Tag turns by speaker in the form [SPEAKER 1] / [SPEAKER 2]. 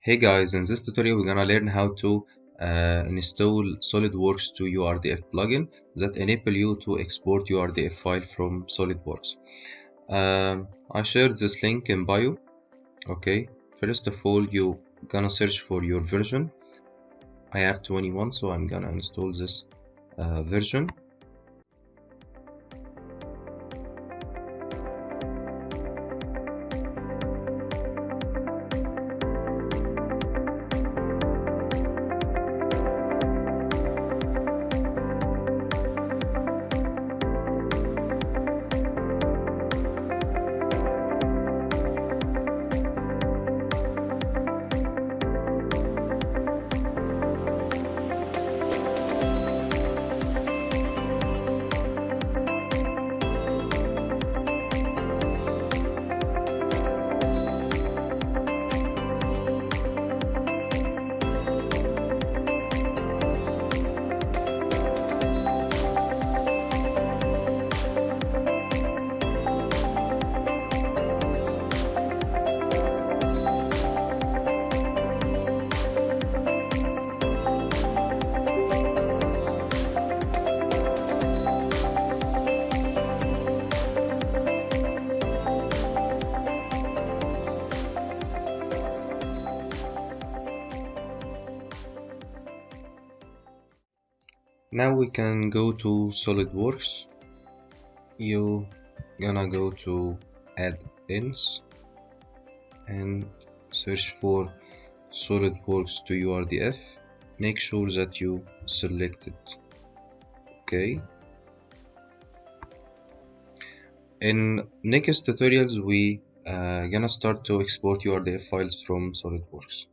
[SPEAKER 1] Hey guys, in this tutorial we're gonna learn how to install SolidWorks to URDF plugin that enable you to export URDF file from SolidWorks. I shared this link in bio. Okay, first of all you gonna search for your version. I have 21, so I'm gonna install this version. Now we can go to SolidWorks. You gonna go to add-ins and search for SolidWorks to URDF. Make sure that you select it. Okay. In next tutorials we gonna start to export URDF files from SolidWorks.